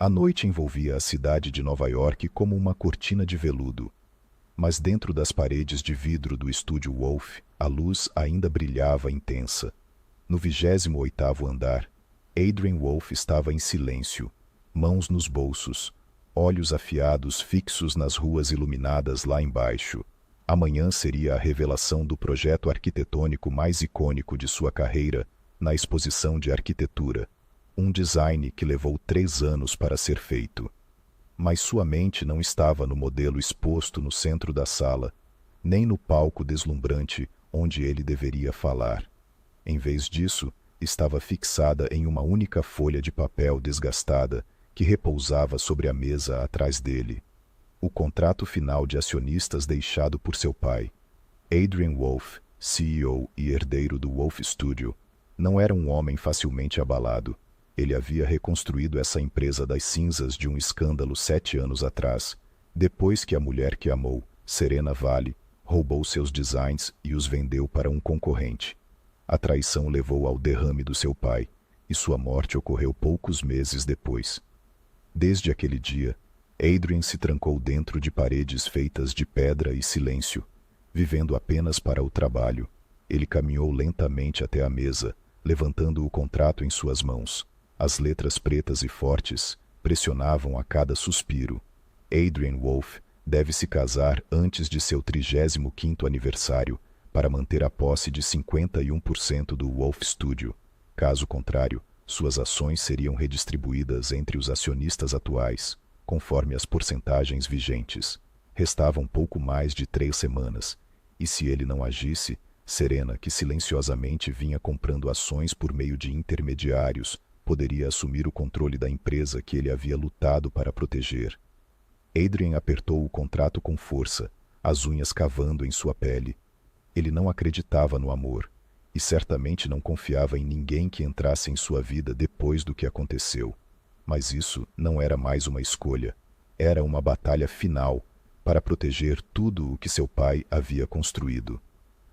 A noite envolvia a cidade de Nova York como uma cortina de veludo. Mas dentro das paredes de vidro do estúdio Wolf, a luz ainda brilhava intensa. No 28º andar, Adrian Wolf estava em silêncio, mãos nos bolsos, olhos afiados fixos nas ruas iluminadas lá embaixo. Amanhã seria a revelação do projeto arquitetônico mais icônico de sua carreira na exposição de arquitetura, um design que levou 3 anos para ser feito. Mas sua mente não estava no modelo exposto no centro da sala, nem no palco deslumbrante onde ele deveria falar. Em vez disso, estava fixada em uma única folha de papel desgastada que repousava sobre a mesa atrás dele. O contrato final de acionistas deixado por seu pai. Adrian Wolf, CEO e herdeiro do Wolf Studio, não era um homem facilmente abalado. Ele havia reconstruído essa empresa das cinzas de um escândalo 7 anos atrás, depois que a mulher que amou, Serena Valley, roubou seus designs e os vendeu para um concorrente. A traição levou ao derrame do seu pai, e sua morte ocorreu poucos meses depois. Desde aquele dia, Adrian se trancou dentro de paredes feitas de pedra e silêncio, vivendo apenas para o trabalho. Ele caminhou lentamente até a mesa, levantando o contrato em suas mãos. As letras pretas e fortes pressionavam a cada suspiro. Adrian Wolf deve se casar antes de seu 35º aniversário para manter a posse de 51% do Wolf Studio. Caso contrário, suas ações seriam redistribuídas entre os acionistas atuais, conforme as porcentagens vigentes. Restavam pouco mais de 3 semanas, e se ele não agisse, Serena, que silenciosamente vinha comprando ações por meio de intermediários, poderia assumir o controle da empresa que ele havia lutado para proteger. Adrian apertou o contrato com força, as unhas cavando em sua pele. Ele não acreditava no amor, e certamente não confiava em ninguém que entrasse em sua vida depois do que aconteceu. Mas isso não era mais uma escolha. Era uma batalha final para proteger tudo o que seu pai havia construído.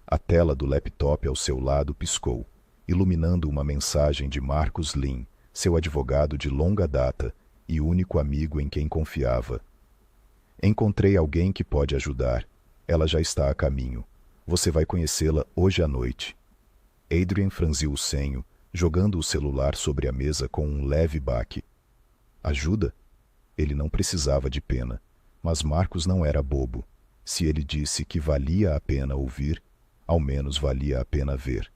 A tela do laptop ao seu lado piscou, iluminando uma mensagem de Marcus Lin, seu advogado de longa data e único amigo em quem confiava. Encontrei alguém que pode ajudar. Ela já está a caminho. Você vai conhecê-la hoje à noite. Adrian franziu o senho, jogando o celular sobre a mesa com um leve baque. Ajuda? Ele não precisava de pena, mas Marcus não era bobo. Se ele disse que valia a pena ouvir, ao menos valia a pena ver.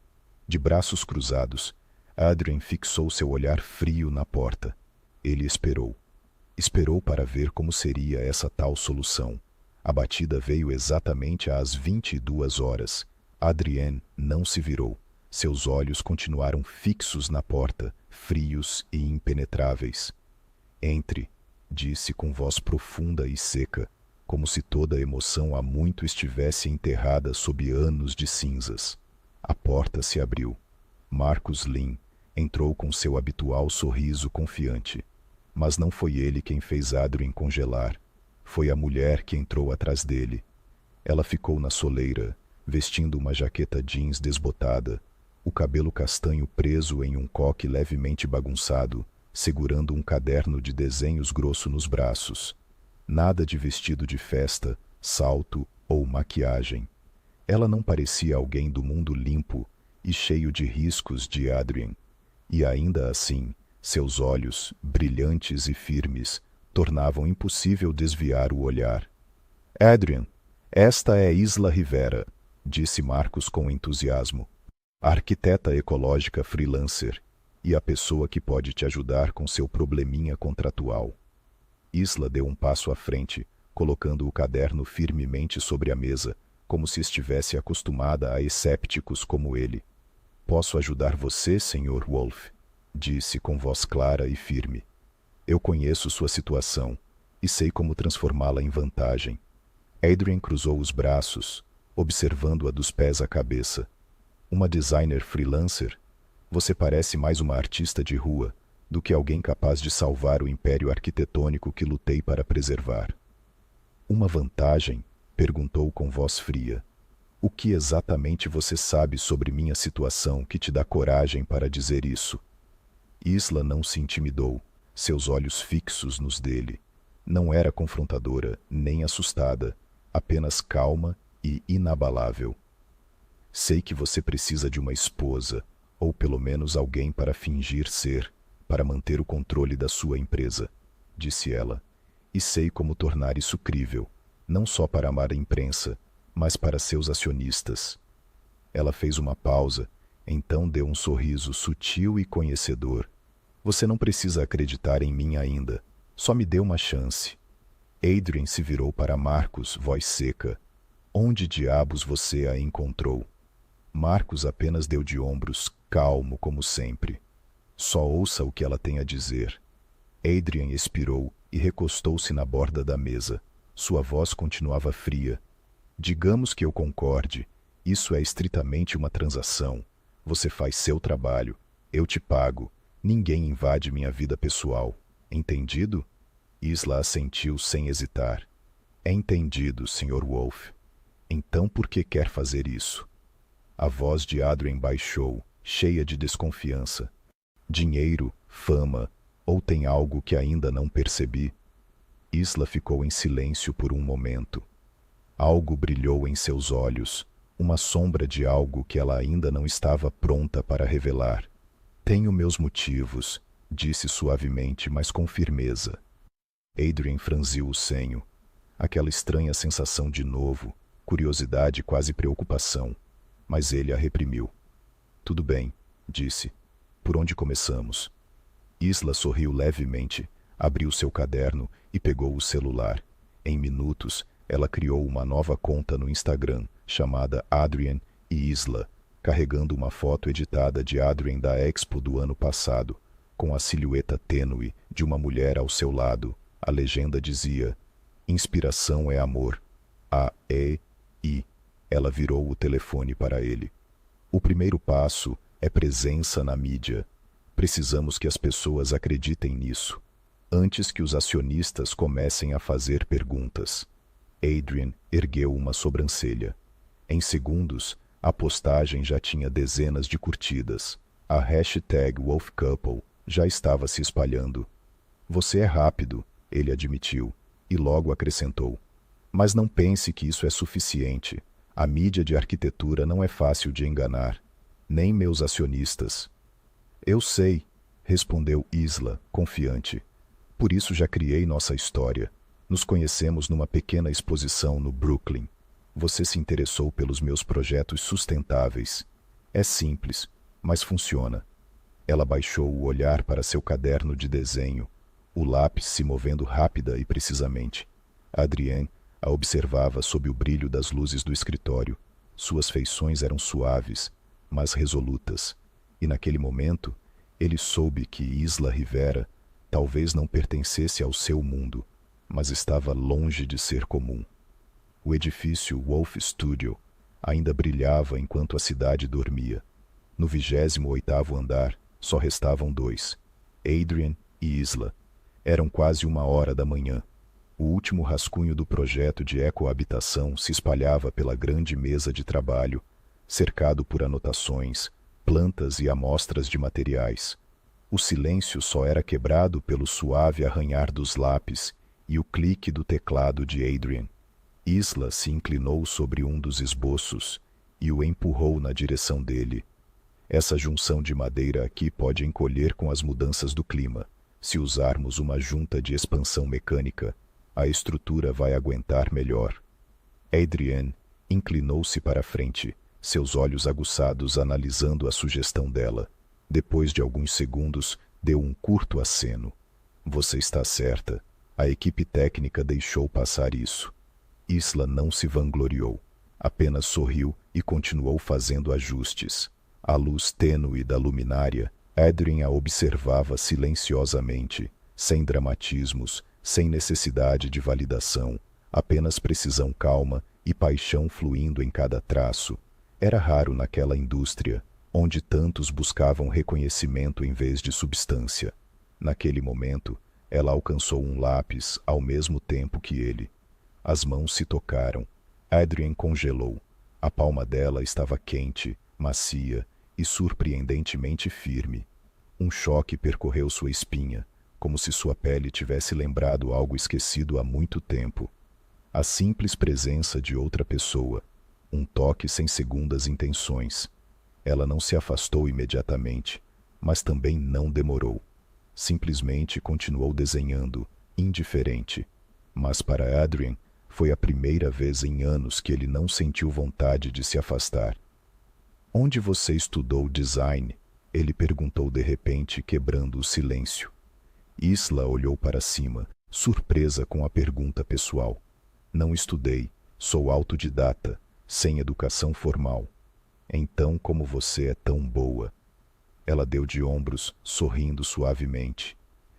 De braços cruzados, Adrian fixou seu olhar frio na porta. Ele esperou. Esperou para ver como seria essa tal solução. A batida veio exatamente às 22 horas. Adrian não se virou. Seus olhos continuaram fixos na porta, frios e impenetráveis. Entre, disse com voz profunda e seca, como se toda a emoção há muito estivesse enterrada sob anos de cinzas. A porta se abriu. Marcus Lin entrou com seu habitual sorriso confiante. Mas não foi ele quem fez Adrian congelar. Foi a mulher que entrou atrás dele. Ela ficou na soleira, vestindo uma jaqueta jeans desbotada, o cabelo castanho preso em um coque levemente bagunçado, segurando um caderno de desenhos grosso nos braços. Nada de vestido de festa, salto ou maquiagem. Ela não parecia alguém do mundo limpo e cheio de riscos de Adrian. E ainda assim, seus olhos, brilhantes e firmes, tornavam impossível desviar o olhar. Adrian, esta é Isla Rivera, disse Marcus com entusiasmo. A arquiteta ecológica freelancer e a pessoa que pode te ajudar com seu probleminha contratual. Isla deu um passo à frente, colocando o caderno firmemente sobre a mesa, como se estivesse acostumada a escépticos como ele. Posso ajudar você, Sr. Wolf? Disse com voz clara e firme. Eu conheço sua situação e sei como transformá-la em vantagem. Adrian cruzou os braços, observando-a dos pés à cabeça. Uma designer freelancer? Você parece mais uma artista de rua do que alguém capaz de salvar o império arquitetônico que lutei para preservar. Uma vantagem? Perguntou com voz fria. O que exatamente você sabe sobre minha situação que te dá coragem para dizer isso? Isla não se intimidou. seus olhos fixos nos dele. Não era confrontadora, nem assustada, apenas calma e inabalável. Sei que você precisa de uma esposa, ou pelo menos alguém para fingir ser, para manter o controle da sua empresa, disse ela. E sei como tornar isso crível, não só para amar a imprensa, mas para seus acionistas. Ela fez uma pausa, então deu um sorriso sutil e conhecedor. Você não precisa acreditar em mim ainda. Só me dê uma chance. Adrian se virou para Marcos, voz seca. Onde diabos você a encontrou? Marcos apenas deu de ombros, calmo como sempre. Só ouça o que ela tem a dizer. Adrian expirou e recostou-se na borda da mesa. Sua voz continuava fria. Digamos que eu concorde. Isso é estritamente uma transação. Você faz seu trabalho. Eu te pago. Ninguém invade minha vida pessoal. Entendido? Isla assentiu sem hesitar. É entendido, Sr. Wolf. Então por que quer fazer isso? A voz de Adrian baixou, cheia de desconfiança. Dinheiro, fama, ou tem algo que ainda não percebi? Isla ficou em silêncio por um momento. Algo brilhou em seus olhos, uma sombra de algo que ela ainda não estava pronta para revelar. Tenho meus motivos, disse suavemente, mas com firmeza. Adrian franziu o senho. Aquela estranha sensação de novo, curiosidade e quase preocupação. Mas ele a reprimiu. Tudo bem, disse. Por onde começamos? Isla sorriu levemente, abriu seu caderno e pegou o celular. Em minutos, ela criou uma nova conta no Instagram, chamada Adrian e Isla, carregando uma foto editada de Adrian da Expo do ano passado, com a silhueta tênue de uma mulher ao seu lado. A legenda dizia: Inspiração é amor. A-E-I. Ela virou o telefone para ele. O primeiro passo é presença na mídia. Precisamos que as pessoas acreditem nisso, antes que os acionistas comecem a fazer perguntas. Adrian ergueu uma sobrancelha. Em segundos, a postagem já tinha dezenas de curtidas. A hashtag WolfCouple já estava se espalhando. Você é rápido, ele admitiu, e logo acrescentou. Mas não pense que isso é suficiente. A mídia de arquitetura não é fácil de enganar, nem meus acionistas. Eu sei, respondeu Isla, confiante. Por isso já criei nossa história. Nos conhecemos numa pequena exposição no Brooklyn. Você se interessou pelos meus projetos sustentáveis. É simples, mas funciona. Ela baixou o olhar para seu caderno de desenho, o lápis se movendo rápida e precisamente. Adrienne a observava sob o brilho das luzes do escritório. Suas feições eram suaves, mas resolutas. E naquele momento, ele soube que Isla Rivera talvez não pertencesse ao seu mundo, mas estava longe de ser comum. O edifício Wolf Studio ainda brilhava enquanto a cidade dormia. No 28º andar, só restavam dois, Adrian e Isla. Eram quase 1h da manhã. O último rascunho do projeto de ecohabitação se espalhava pela grande mesa de trabalho, cercado por anotações, plantas e amostras de materiais. O silêncio só era quebrado pelo suave arranhar dos lápis e o clique do teclado de Adrian. Isla se inclinou sobre um dos esboços e o empurrou na direção dele. Essa junção de madeira aqui pode encolher com as mudanças do clima. Se usarmos uma junta de expansão mecânica, a estrutura vai aguentar melhor. Adrienne inclinou-se para a frente, seus olhos aguçados analisando a sugestão dela. Depois de alguns segundos, deu um curto aceno. Você está certa. A equipe técnica deixou passar isso. Isla não se vangloriou. Apenas sorriu e continuou fazendo ajustes. À luz tênue da luminária, Adrian a observava silenciosamente, sem dramatismos, sem necessidade de validação, apenas precisão calma e paixão fluindo em cada traço. Era raro naquela indústria, onde tantos buscavam reconhecimento em vez de substância. Naquele momento, ela alcançou um lápis ao mesmo tempo que ele. As mãos se tocaram. Adrian congelou. A palma dela estava quente, macia e surpreendentemente firme. Um choque percorreu sua espinha, como se sua pele tivesse lembrado algo esquecido há muito tempo. A simples presença de outra pessoa, um toque sem segundas intenções. Ela não se afastou imediatamente, mas também não demorou. Simplesmente continuou desenhando, indiferente. Mas para Adrien, foi a primeira vez em anos que ele não sentiu vontade de se afastar. Onde você estudou design? Ele perguntou de repente, quebrando o silêncio. Isla olhou para cima, surpresa com a pergunta pessoal. Não estudei, sou autodidata, sem educação formal. Então, como você é tão boa? Ela deu de ombros, sorrindo suavemente.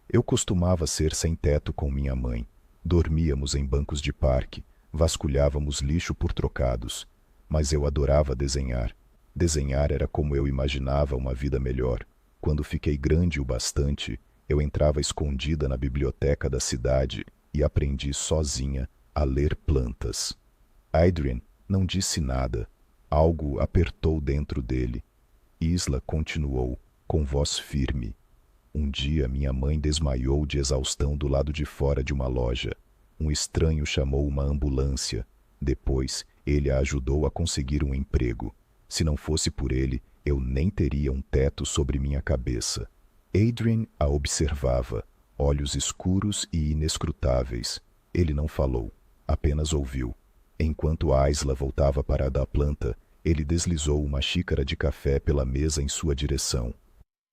Eu costumava ser sem teto com minha mãe. Dormíamos em bancos de parque, vasculhávamos lixo por trocados. Mas eu adorava desenhar. Desenhar era como eu imaginava uma vida melhor. Quando fiquei grande o bastante, eu entrava escondida na biblioteca da cidade e aprendi sozinha a ler plantas. Adrien não disse nada. Algo apertou dentro dele. Isla continuou, com voz firme. Um dia minha mãe desmaiou de exaustão do lado de fora de uma loja. Um estranho chamou uma ambulância. Depois, ele a ajudou a conseguir um emprego. Se não fosse por ele, eu nem teria um teto sobre minha cabeça. Adrien a observava, olhos escuros e inescrutáveis. Ele não falou, apenas ouviu. Enquanto Isla voltava para a da planta, ele deslizou uma xícara de café pela mesa em sua direção.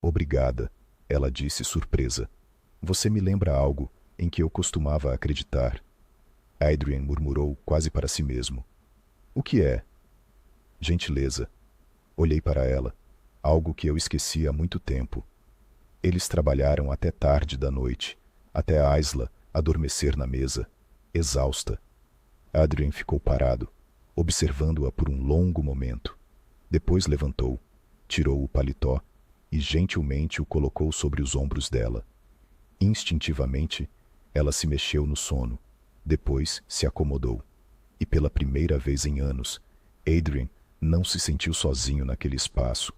Obrigada, ela disse surpresa. Você me lembra algo em que eu costumava acreditar. Adrien murmurou quase para si mesmo. O que é? Gentileza. Olhei para ela, algo que eu esqueci há muito tempo. Eles trabalharam até tarde da noite, até a Isla adormecer na mesa, exausta. Adrien ficou parado, observando-a por um longo momento. Depois levantou, tirou o paletó e gentilmente o colocou sobre os ombros dela. Instintivamente, ela se mexeu no sono. Depois se acomodou. E pela primeira vez em anos, Adrien não se sentiu sozinho naquele espaço.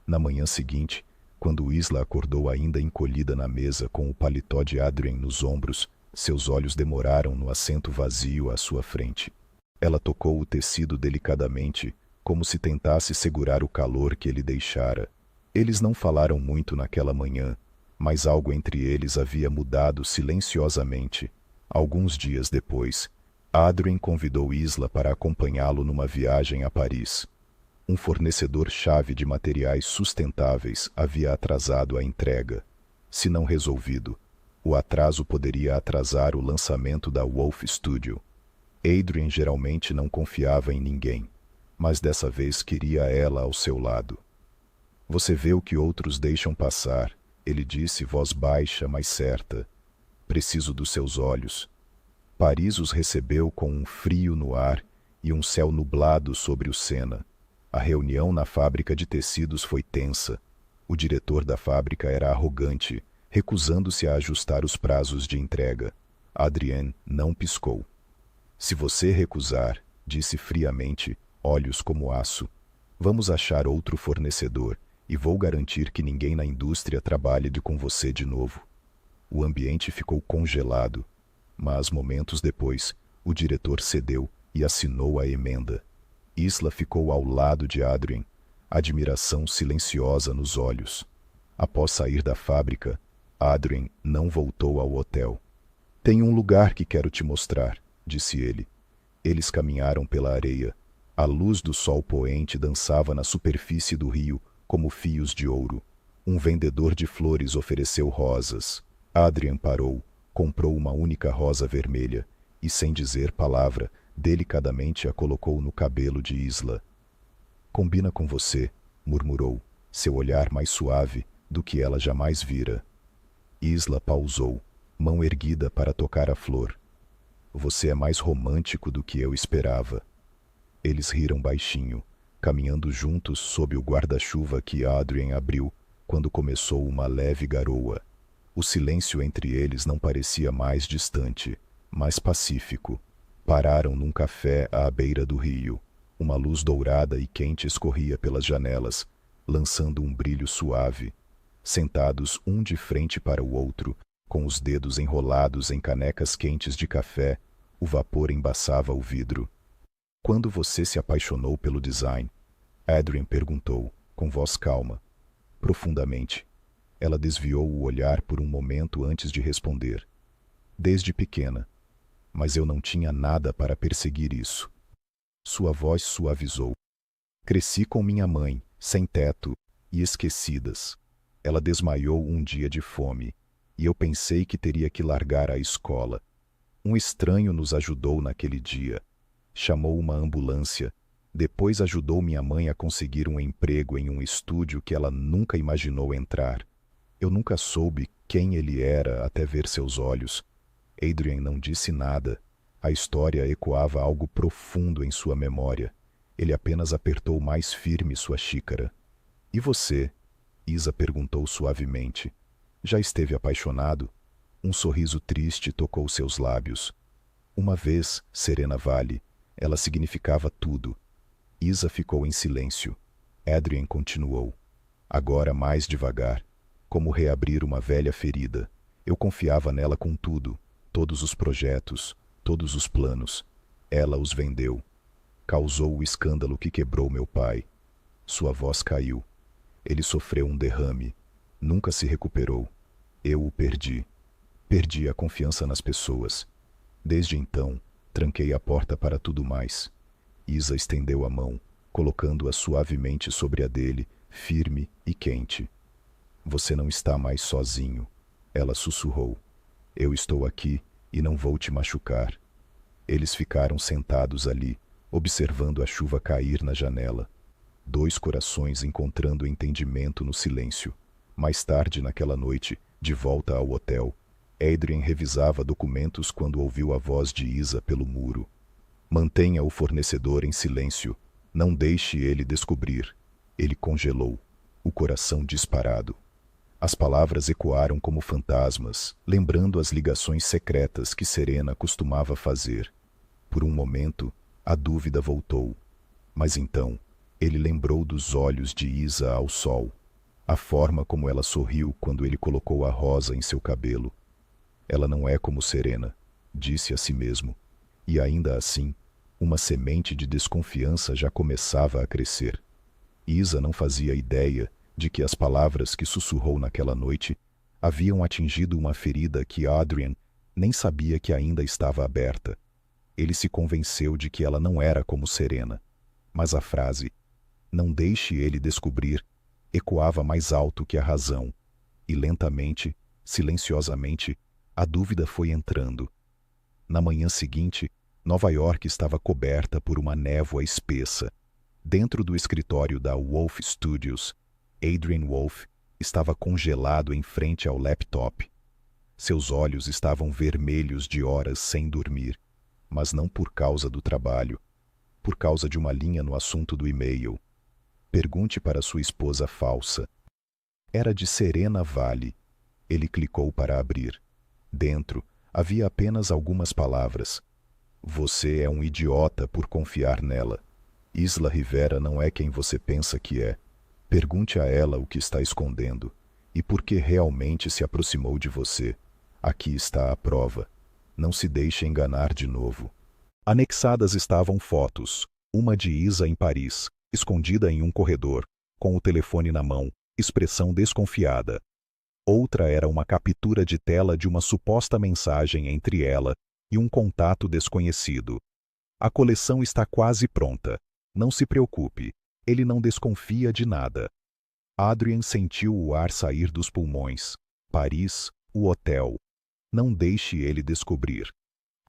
Na manhã seguinte, quando Isla acordou ainda encolhida na mesa com o paletó de Adrien nos ombros, seus olhos demoraram no assento vazio à sua frente. Ela tocou o tecido delicadamente, como se tentasse segurar o calor que ele deixara. Eles não falaram muito naquela manhã, mas algo entre eles havia mudado silenciosamente. Alguns dias depois, Adrien convidou Isla para acompanhá-lo numa viagem a Paris. Um fornecedor-chave de materiais sustentáveis havia atrasado a entrega. Se não resolvido, o atraso poderia atrasar o lançamento da Wolf Studio. Adrien geralmente não confiava em ninguém, mas dessa vez queria ela ao seu lado. Você vê o que outros deixam passar, ele disse, voz baixa, mas certa. Preciso dos seus olhos. Paris os recebeu com um frio no ar e um céu nublado sobre o Sena. A reunião na fábrica de tecidos foi tensa. O diretor da fábrica era arrogante, recusando-se a ajustar os prazos de entrega. Adrien não piscou. Se você recusar, disse friamente, olhos como aço, vamos achar outro fornecedor e vou garantir que ninguém na indústria trabalhe com você de novo. O ambiente ficou congelado, mas momentos depois, o diretor cedeu e assinou a emenda. Isla ficou ao lado de Adrien, admiração silenciosa nos olhos. Após sair da fábrica, Adrien não voltou ao hotel. Tem um lugar que quero te mostrar, disse ele. Eles caminharam pela areia. A luz do sol poente dançava na superfície do rio como fios de ouro. Um vendedor de flores ofereceu rosas. Adrien parou, comprou uma única rosa vermelha e, sem dizer palavra, delicadamente a colocou no cabelo de Isla. Combina com você, murmurou, seu olhar mais suave do que ela jamais vira. Isla pausou, mão erguida para tocar a flor. Você é mais romântico do que eu esperava. Eles riram baixinho, caminhando juntos sob o guarda-chuva que Adrien abriu quando começou uma leve garoa. O silêncio entre eles não parecia mais distante, mais pacífico. Pararam num café à beira do rio. Uma luz dourada e quente escorria pelas janelas, lançando um brilho suave. Sentados um de frente para o outro, Com os dedos enrolados em canecas quentes de café, o vapor embaçava o vidro. Quando você se apaixonou pelo design? Adrian perguntou, com voz calma. Profundamente. Ela desviou o olhar por um momento antes de responder. Desde pequena. Mas eu não tinha nada para perseguir isso. Sua voz suavizou. Cresci com minha mãe, sem teto, e esquecidas. Ela desmaiou um dia de fome, e eu pensei que teria que largar a escola. Um estranho nos ajudou naquele dia. Chamou uma ambulância. Depois ajudou minha mãe a conseguir um emprego em um estúdio que ela nunca imaginou entrar. Eu nunca soube quem ele era até ver seus olhos. Adrian não disse nada. A história ecoava algo profundo em sua memória. Ele apenas apertou mais firme sua xícara. E você? Isa perguntou suavemente. Já esteve apaixonado? Um sorriso triste tocou seus lábios. Uma vez, Serena Valley, ela significava tudo. Isa ficou em silêncio. Adrian continuou. Agora mais devagar. Como reabrir uma velha ferida. Eu confiava nela com tudo. Todos os projetos, todos os planos. Ela os vendeu. Causou o escândalo que quebrou meu pai. Sua voz caiu. Ele sofreu um derrame. Nunca se recuperou. Eu o perdi. Perdi a confiança nas pessoas. Desde então, tranquei a porta para tudo mais. Isa estendeu a mão, colocando-a suavemente sobre a dele, firme e quente. Você não está mais sozinho. Ela sussurrou. Eu estou aqui e não vou te machucar. Eles ficaram sentados ali, observando a chuva cair na janela. Dois corações encontrando entendimento no silêncio. Mais tarde naquela noite, de volta ao hotel, Adrian revisava documentos quando ouviu a voz de Isa pelo muro. Mantenha o fornecedor em silêncio. Não deixe ele descobrir. Ele congelou, o coração disparado. As palavras ecoaram como fantasmas, lembrando as ligações secretas que Serena costumava fazer. Por um momento, a dúvida voltou. Mas então, ele lembrou dos olhos de Isa ao sol, a forma como ela sorriu quando ele colocou a rosa em seu cabelo. Ela não é como Serena, disse a si mesmo, e ainda assim, uma semente de desconfiança já começava a crescer. Isa não fazia ideia de que as palavras que sussurrou naquela noite haviam atingido uma ferida que Adrian nem sabia que ainda estava aberta. Ele se convenceu de que ela não era como Serena, mas a frase "não deixe ele descobrir" ecoava mais alto que a razão, e lentamente, silenciosamente, a dúvida foi entrando. Na manhã seguinte, Nova York estava coberta por uma névoa espessa. Dentro do escritório da Wolf Studios, Adrian Wolf estava congelado em frente ao laptop. Seus olhos estavam vermelhos de horas sem dormir, mas não por causa do trabalho, por causa de uma linha no assunto do e-mail. Pergunte para sua esposa falsa. Era de Serena Valley. Ele clicou para abrir. Dentro, havia apenas algumas palavras. Você é um idiota por confiar nela. Isla Rivera não é quem você pensa que é. Pergunte a ela o que está escondendo e por que realmente se aproximou de você. Aqui está a prova. Não se deixe enganar de novo. Anexadas estavam fotos, uma de Isa em Paris, escondida em um corredor, com o telefone na mão, expressão desconfiada. Outra era uma captura de tela de uma suposta mensagem entre ela e um contato desconhecido. A coleção está quase pronta. Não se preocupe, ele não desconfia de nada. Adrian sentiu o ar sair dos pulmões. Paris, o hotel. Não deixe ele descobrir.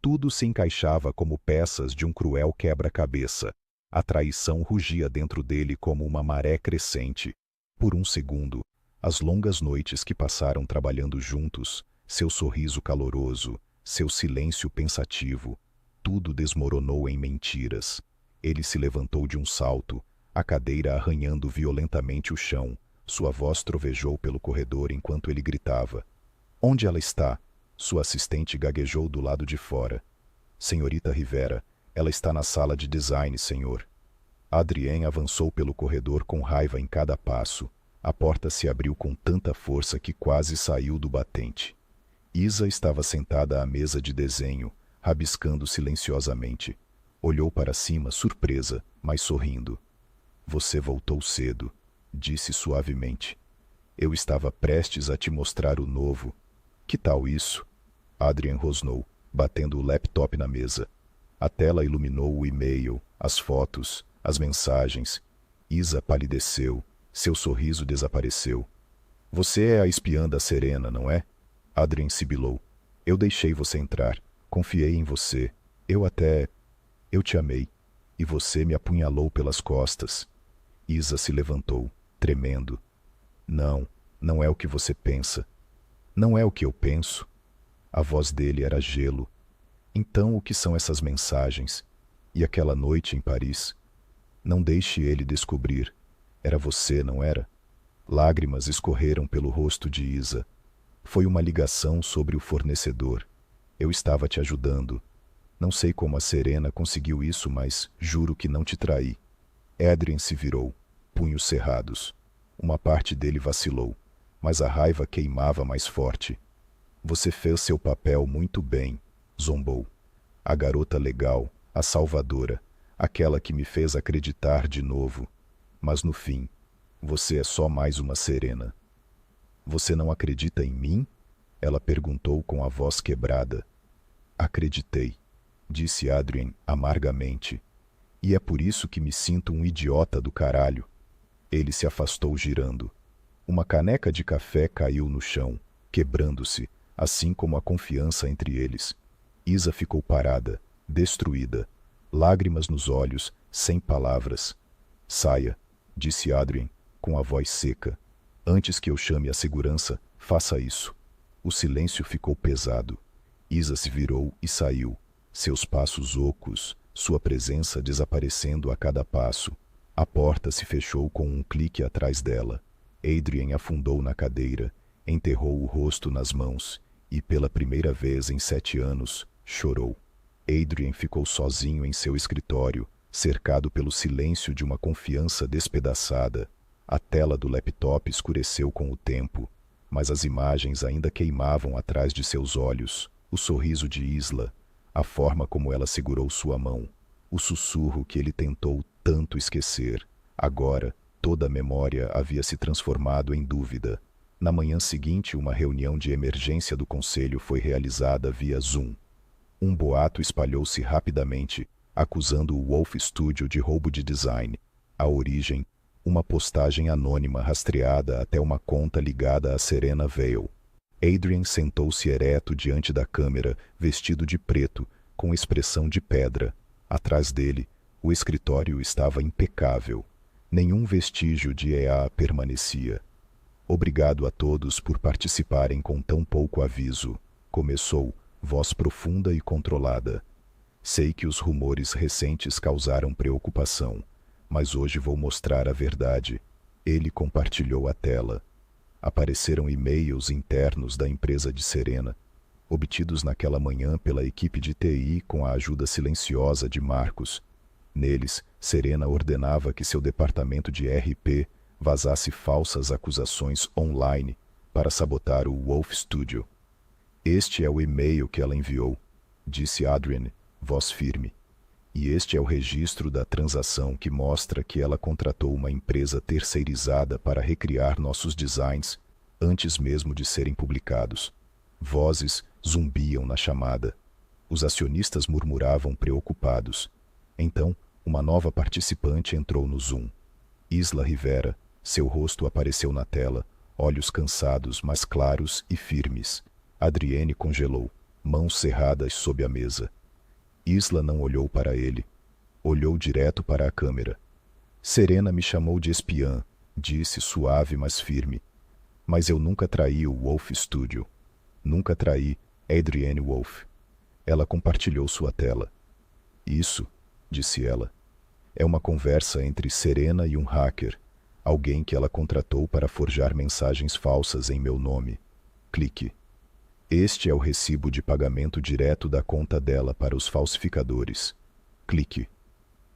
Tudo se encaixava como peças de um cruel quebra-cabeça. A traição rugia dentro dele como uma maré crescente. Por um segundo, as longas noites que passaram trabalhando juntos, seu sorriso caloroso, seu silêncio pensativo, tudo desmoronou em mentiras. Ele se levantou de um salto, a cadeira arranhando violentamente o chão. Sua voz trovejou pelo corredor enquanto ele gritava. Onde ela está? Sua assistente gaguejou do lado de fora. Senhorita Rivera, ela está na sala de design, senhor. Adrien avançou pelo corredor com raiva em cada passo. A porta se abriu com tanta força que quase saiu do batente. Isa estava sentada à mesa de desenho, rabiscando silenciosamente. Olhou para cima, surpresa, mas sorrindo. Você voltou cedo, disse suavemente. Eu estava prestes a te mostrar o novo. Que tal isso? Adrian rosnou, batendo o laptop na mesa. A tela iluminou o e-mail, as fotos, as mensagens. Isa palideceu, seu sorriso desapareceu. Você é a espiã da Serena, não é? Adrian sibilou. Eu deixei você entrar. Confiei em você. Eu te amei. E você me apunhalou pelas costas. Isa se levantou, tremendo. Não, não é o que você pensa. Não é o que eu penso. A voz dele era gelo. Então o que são essas mensagens? E aquela noite em Paris? Não deixe ele descobrir. Era você, não era? Lágrimas escorreram pelo rosto de Isa. Foi uma ligação sobre o fornecedor. Eu estava te ajudando. Não sei como a Serena conseguiu isso, mas juro que não te traí. Adrian se virou, punhos cerrados. Uma parte dele vacilou, mas a raiva queimava mais forte. Você fez seu papel muito bem, zombou. A garota legal, a salvadora, aquela que me fez acreditar de novo. Mas no fim, você é só mais uma Serena. Você não acredita em mim? Ela perguntou com a voz quebrada. Acreditei, disse Adrian amargamente. E é por isso que me sinto um idiota do caralho. Ele se afastou girando. Uma caneca de café caiu no chão, quebrando-se, assim como a confiança entre eles. Isa ficou parada, destruída, lágrimas nos olhos, sem palavras. Saia, disse Adrian, com a voz seca. Antes que eu chame a segurança, faça isso. O silêncio ficou pesado. Isa se virou e saiu, seus passos ocos, sua presença desaparecendo a cada passo. A porta se fechou com um clique atrás dela. Adrian afundou na cadeira, enterrou o rosto nas mãos e, pela primeira vez em 7 anos, chorou. Adrian ficou sozinho em seu escritório, cercado pelo silêncio de uma confiança despedaçada. A tela do laptop escureceu com o tempo, mas as imagens ainda queimavam atrás de seus olhos. O sorriso de Isla, a forma como ela segurou sua mão, o sussurro que ele tentou tanto esquecer. Agora, toda a memória havia se transformado em dúvida. Na manhã seguinte, uma reunião de emergência do conselho foi realizada via Zoom. Um boato espalhou-se rapidamente, acusando o Wolf Studio de roubo de design. A origem, uma postagem anônima rastreada até uma conta ligada a Serena Vale. Adrian sentou-se ereto diante da câmera, vestido de preto, com expressão de pedra. Atrás dele, o escritório estava impecável. Nenhum vestígio de EA permanecia. Obrigado a todos por participarem com tão pouco aviso. Começou, voz profunda e controlada. Sei que os rumores recentes causaram preocupação, mas hoje vou mostrar a verdade. Ele compartilhou a tela. Apareceram e-mails internos da empresa de Serena, obtidos naquela manhã pela equipe de TI com a ajuda silenciosa de Marcos. Neles, Serena ordenava que seu departamento de RP vazasse falsas acusações online para sabotar o Wolf Studio. Este é o e-mail que ela enviou, disse Adrian, voz firme. E este é o registro da transação que mostra que ela contratou uma empresa terceirizada para recriar nossos designs antes mesmo de serem publicados. Vozes zumbiam na chamada. Os acionistas murmuravam preocupados. Então, uma nova participante entrou no Zoom. Isla Rivera, seu rosto apareceu na tela, olhos cansados, mas claros e firmes. Adriane congelou, mãos cerradas sob a mesa. Isla não olhou para ele. Olhou direto para a câmera. Serena me chamou de espiã, disse suave mas firme. Mas eu nunca traí o Wolf Studio. Nunca traí Adriane Wolf. Ela compartilhou sua tela. Isso, disse ela, é uma conversa entre Serena e um hacker, alguém que ela contratou para forjar mensagens falsas em meu nome. Clique. Este é o recibo de pagamento direto da conta dela para os falsificadores. Clique.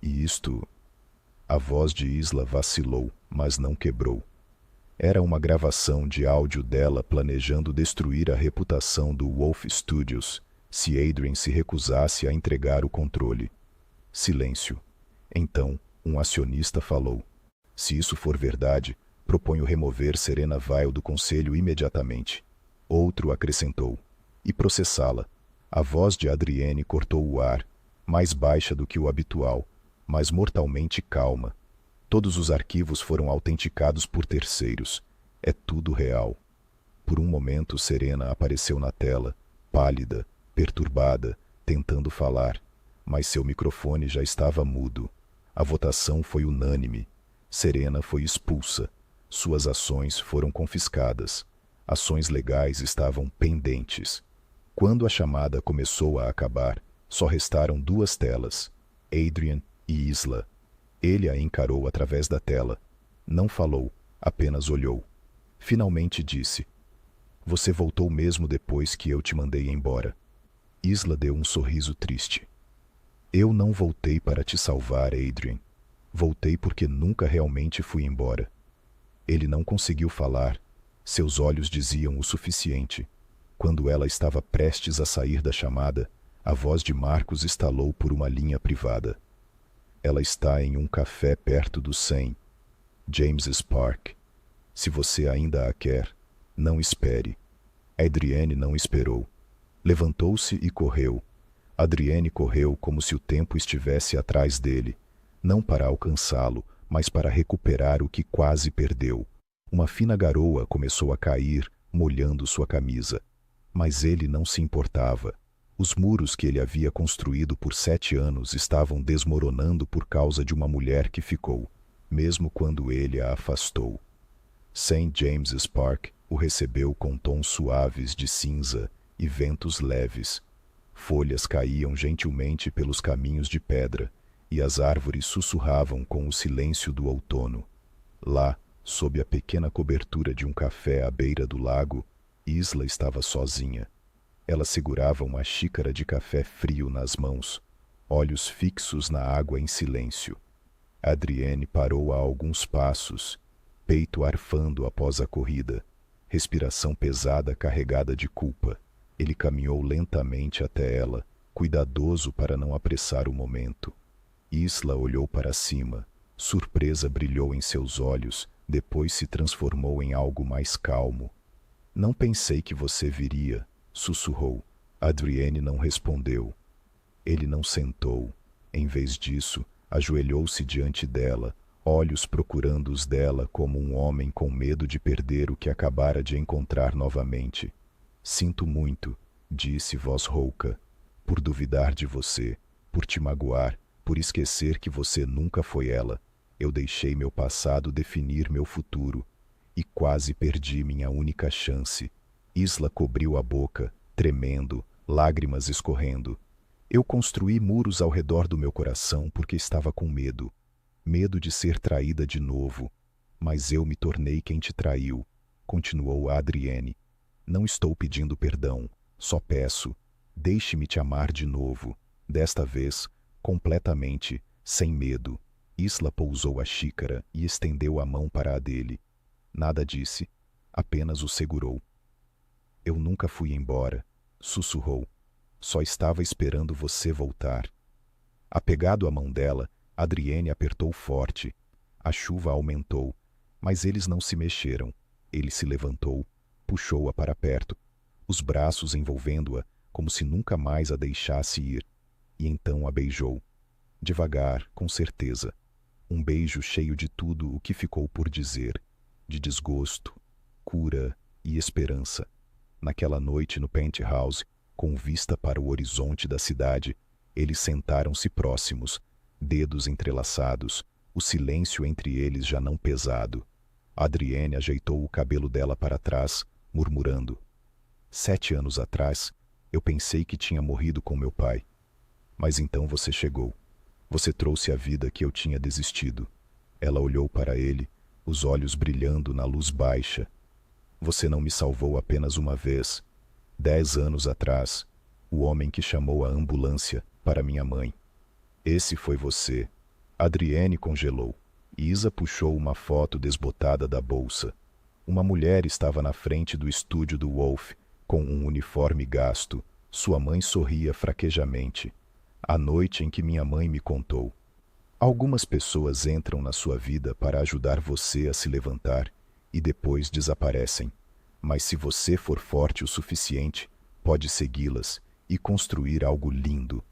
E isto... A voz de Isla vacilou, mas não quebrou. Era uma gravação de áudio dela planejando destruir a reputação do Wolf Studios se Adrian se recusasse a entregar o controle. Silêncio. Então, um acionista falou: "Se isso for verdade, proponho remover Serena Vile do conselho imediatamente." Outro acrescentou: "E processá-la." A voz de Adrienne cortou o ar, mais baixa do que o habitual, mas mortalmente calma. Todos os arquivos foram autenticados por terceiros. É tudo real. Por um momento, Serena apareceu na tela, pálida, perturbada, tentando falar, mas seu microfone já estava mudo. A votação foi unânime. Serena foi expulsa. Suas ações foram confiscadas. Ações legais estavam pendentes. Quando a chamada começou a acabar, só restaram duas telas, Adrian e Isla. Ele a encarou através da tela. Não falou, apenas olhou. Finalmente disse: "Você voltou mesmo depois que eu te mandei embora." Isla deu um sorriso triste. "Eu não voltei para te salvar, Adrian. Voltei porque nunca realmente fui embora." Ele não conseguiu falar. Seus olhos diziam o suficiente. Quando ela estava prestes a sair da chamada, a voz de Marcos estalou por uma linha privada. "Ela está em um café perto do 100 James's Park. Se você ainda a quer, não espere." Adrienne não esperou. Levantou-se e correu. Adrienne correu como se o tempo estivesse atrás dele, não para alcançá-lo, mas para recuperar o que quase perdeu. Uma fina garoa começou a cair, molhando sua camisa. Mas ele não se importava. Os muros que ele havia construído por 7 anos estavam desmoronando por causa de uma mulher que ficou, mesmo quando ele a afastou. St. James's Park o recebeu com tons suaves de cinza e ventos leves. Folhas caíam gentilmente pelos caminhos de pedra, e as árvores sussurravam com o silêncio do outono. Lá, sob a pequena cobertura de um café à beira do lago, Isla estava sozinha. Ela segurava uma xícara de café frio nas mãos, olhos fixos na água em silêncio. Adrienne parou a alguns passos, peito arfando após a corrida, respiração pesada carregada de culpa. Ele caminhou lentamente até ela, cuidadoso para não apressar o momento. Isla olhou para cima. Surpresa brilhou em seus olhos, depois se transformou em algo mais calmo. "Não pensei que você viria", sussurrou. Adrienne não respondeu. Ele não sentou. Em vez disso, ajoelhou-se diante dela, olhos procurando os dela como um homem com medo de perder o que acabara de encontrar novamente. "Sinto muito", disse voz rouca, "por duvidar de você, por te magoar, por esquecer que você nunca foi ela. Eu deixei meu passado definir meu futuro e quase perdi minha única chance." Isla cobriu a boca, tremendo, lágrimas escorrendo. "Eu construí muros ao redor do meu coração porque estava com medo. Medo de ser traída de novo. Mas eu me tornei quem te traiu", continuou Adrienne. "Não estou pedindo perdão, só peço. Deixe-me te amar de novo. Desta vez, completamente, sem medo." Isla pousou a xícara e estendeu a mão para a dele. Nada disse, apenas o segurou. "Eu nunca fui embora", sussurrou. "Só estava esperando você voltar." Apegado à mão dela, Adrienne apertou forte. A chuva aumentou, mas eles não se mexeram. Ele se levantou, puxou-a para perto, os braços envolvendo-a como se nunca mais a deixasse ir, e então a beijou. Devagar, com certeza. Um beijo cheio de tudo o que ficou por dizer, de desgosto, cura e esperança. Naquela noite no penthouse, com vista para o horizonte da cidade, eles sentaram-se próximos, dedos entrelaçados, o silêncio entre eles já não pesado. Adrienne ajeitou o cabelo dela para trás, murmurando: "7 anos atrás, eu pensei que tinha morrido com meu pai. Mas então você chegou. Você trouxe a vida que eu tinha desistido." Ela olhou para ele, os olhos brilhando na luz baixa. "Você não me salvou apenas uma vez. 10 anos atrás, o homem que chamou a ambulância para minha mãe. Esse foi você." Adrienne congelou. Isa puxou uma foto desbotada da bolsa. Uma mulher estava na frente do estúdio do Wolf, com um uniforme gasto. Sua mãe sorria fraquejamente. A noite em que minha mãe me contou. Algumas pessoas entram na sua vida para ajudar você a se levantar e depois desaparecem. Mas se você for forte o suficiente, pode segui-las e construir algo lindo.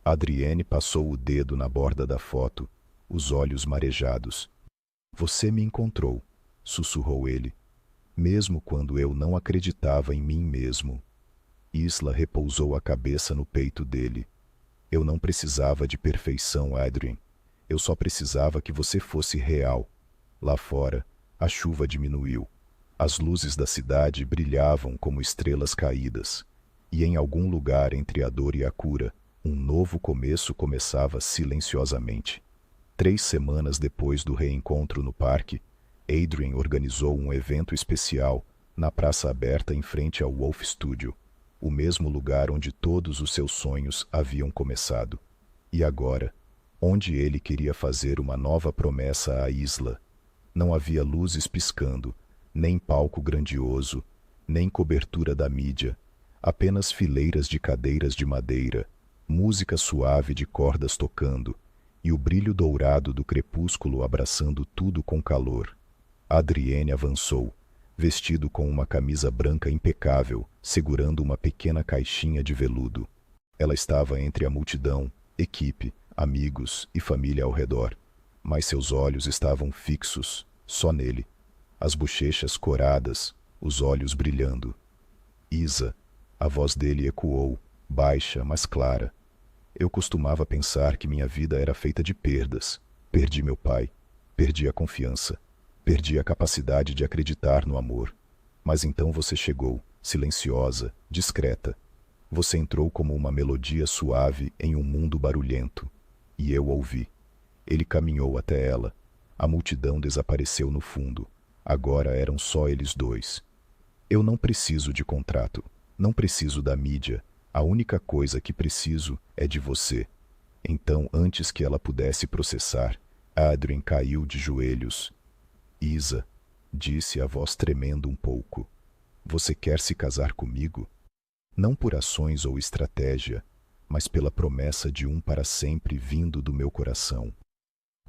Adrienne passou o dedo na borda da foto, os olhos marejados. Você me encontrou, sussurrou ele, mesmo quando eu não acreditava em mim mesmo. Isla repousou a cabeça no peito dele. Eu não precisava de perfeição, Adrien. Eu só precisava que você fosse real. Lá fora, a chuva diminuiu. As luzes da cidade brilhavam como estrelas caídas. E em algum lugar entre a dor e a cura, um novo começo começava silenciosamente. 3 semanas depois do reencontro no parque, Adrien organizou um evento especial na praça aberta em frente ao Wolf Studio, o mesmo lugar onde todos os seus sonhos haviam começado. E agora, onde ele queria fazer uma nova promessa à Isla, não havia luzes piscando, nem palco grandioso, nem cobertura da mídia, apenas fileiras de cadeiras de madeira, música suave de cordas tocando, e o brilho dourado do crepúsculo abraçando tudo com calor. Adrienne avançou, vestido com uma camisa branca impecável, segurando uma pequena caixinha de veludo. Ela estava entre a multidão, equipe, amigos e família ao redor, mas seus olhos estavam fixos, só nele. As bochechas coradas, os olhos brilhando. Isa, a voz dele ecoou, baixa, mas clara. Eu costumava pensar que minha vida era feita de perdas. Perdi meu pai, perdi a confiança, perdi a capacidade de acreditar no amor. Mas então você chegou, silenciosa, discreta. Você entrou como uma melodia suave em um mundo barulhento. E eu ouvi. Ele caminhou até ela. A multidão desapareceu no fundo. Agora eram só eles dois. Eu não preciso de contrato. Não preciso da mídia. A única coisa que preciso é de você. Então, antes que ela pudesse processar, Adrien caiu de joelhos. Isa, disse a voz tremendo um pouco. Você quer se casar comigo? Não por ações ou estratégia, mas pela promessa de um para sempre vindo do meu coração.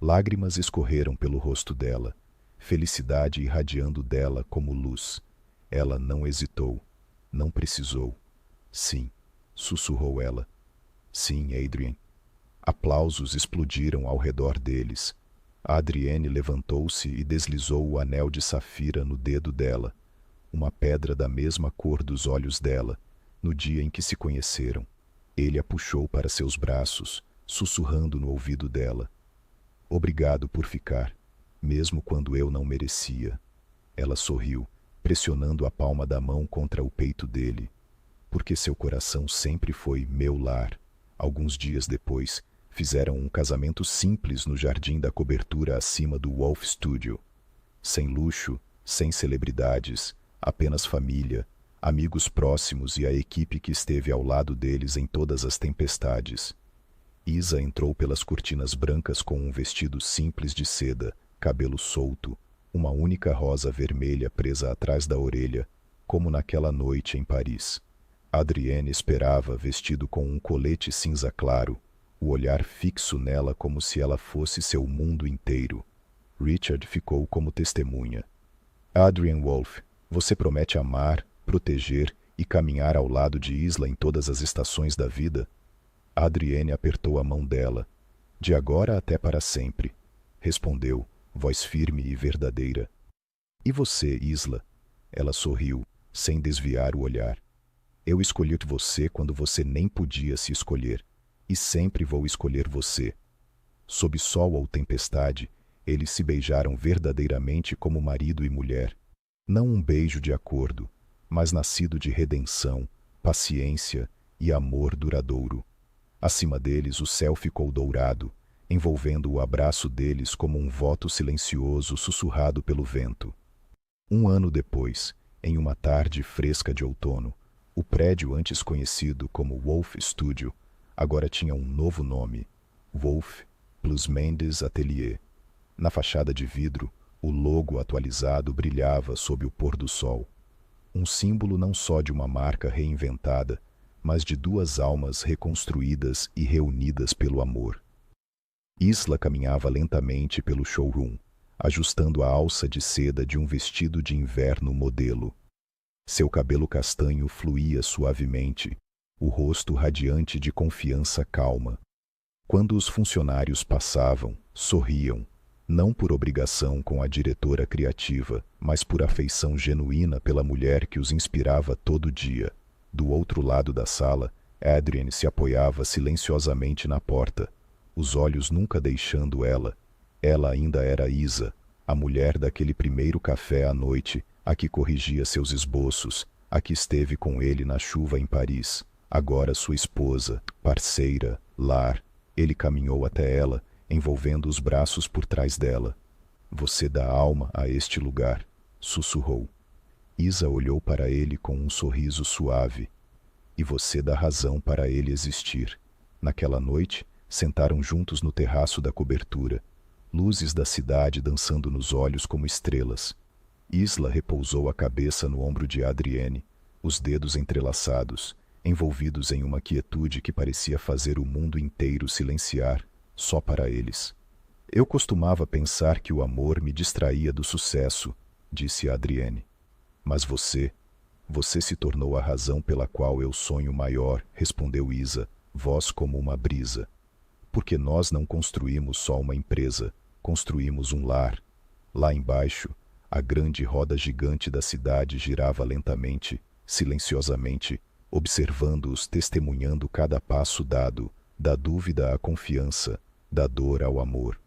Lágrimas escorreram pelo rosto dela, felicidade irradiando dela como luz. Ela não hesitou, não precisou. Sim, sussurrou ela. Sim, Adrien. Aplausos explodiram ao redor deles. A Adrienne levantou-se e deslizou o anel de safira no dedo dela, uma pedra da mesma cor dos olhos dela, no dia em que se conheceram. Ele a puxou para seus braços, sussurrando no ouvido dela. Obrigado por ficar, mesmo quando eu não merecia. Ela sorriu, pressionando a palma da mão contra o peito dele, porque seu coração sempre foi meu lar. Alguns dias depois, fizeram um casamento simples no jardim da cobertura acima do Wolf Studio. Sem luxo, sem celebridades, apenas família, amigos próximos e a equipe que esteve ao lado deles em todas as tempestades. Isa entrou pelas cortinas brancas com um vestido simples de seda, cabelo solto, uma única rosa vermelha presa atrás da orelha, como naquela noite em Paris. Adrienne esperava, vestido com um colete cinza claro, o olhar fixo nela como se ela fosse seu mundo inteiro. Richard ficou como testemunha. Adrien Wolf, você promete amar, proteger e caminhar ao lado de Isla em todas as estações da vida? Adrienne apertou a mão dela. De agora até para sempre, respondeu, voz firme e verdadeira. E você, Isla? Ela sorriu, sem desviar o olhar. Eu escolhi você quando você nem podia se escolher, e sempre vou escolher você. Sob sol ou tempestade, eles se beijaram verdadeiramente como marido e mulher. Não um beijo de acordo, mas nascido de redenção, paciência e amor duradouro. Acima deles o céu ficou dourado, envolvendo o abraço deles como um voto silencioso sussurrado pelo vento. 1 ano depois, em uma tarde fresca de outono, o prédio antes conhecido como Wolf Studio agora tinha um novo nome, Wolf plus Mendes Atelier. Na fachada de vidro, O logo atualizado brilhava sob o pôr do sol. Um símbolo não só de uma marca reinventada, mas de duas almas reconstruídas e reunidas pelo amor. Isla caminhava lentamente pelo showroom, ajustando a alça de seda de um vestido de inverno modelo. Seu cabelo castanho fluía suavemente, o rosto radiante de confiança calma. Quando os funcionários passavam, sorriam, não por obrigação com a diretora criativa, mas por afeição genuína pela mulher que os inspirava todo dia. Do outro lado da sala, Adrienne se apoiava silenciosamente na porta, os olhos nunca deixando ela. Ela ainda era Isa, a mulher daquele primeiro café à noite, a que corrigia seus esboços, a que esteve com ele na chuva em Paris. Agora sua esposa, parceira, lar. Ele caminhou até ela, envolvendo os braços por trás dela. Você dá alma a este lugar, sussurrou. Isa olhou para ele com um sorriso suave. E você dá razão para ele existir. Naquela noite, sentaram juntos no terraço da cobertura, luzes da cidade dançando nos olhos como estrelas. Isla repousou a cabeça no ombro de Adrienne, os dedos entrelaçados, envolvidos em uma quietude que parecia fazer o mundo inteiro silenciar, só para eles. Eu costumava pensar que o amor me distraía do sucesso, disse Adrienne. Mas você se tornou a razão pela qual eu sonho maior, respondeu Isa, voz como uma brisa. Porque nós não construímos só uma empresa, construímos um lar. Lá embaixo, a grande roda gigante da cidade girava lentamente, silenciosamente, observando-os, testemunhando cada passo dado, da dúvida à confiança, da dor ao amor.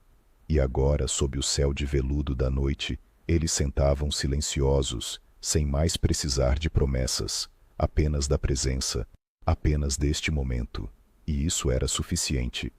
E agora, sob o céu de veludo da noite, eles sentavam silenciosos, sem mais precisar de promessas, apenas da presença, apenas deste momento. E isso era suficiente.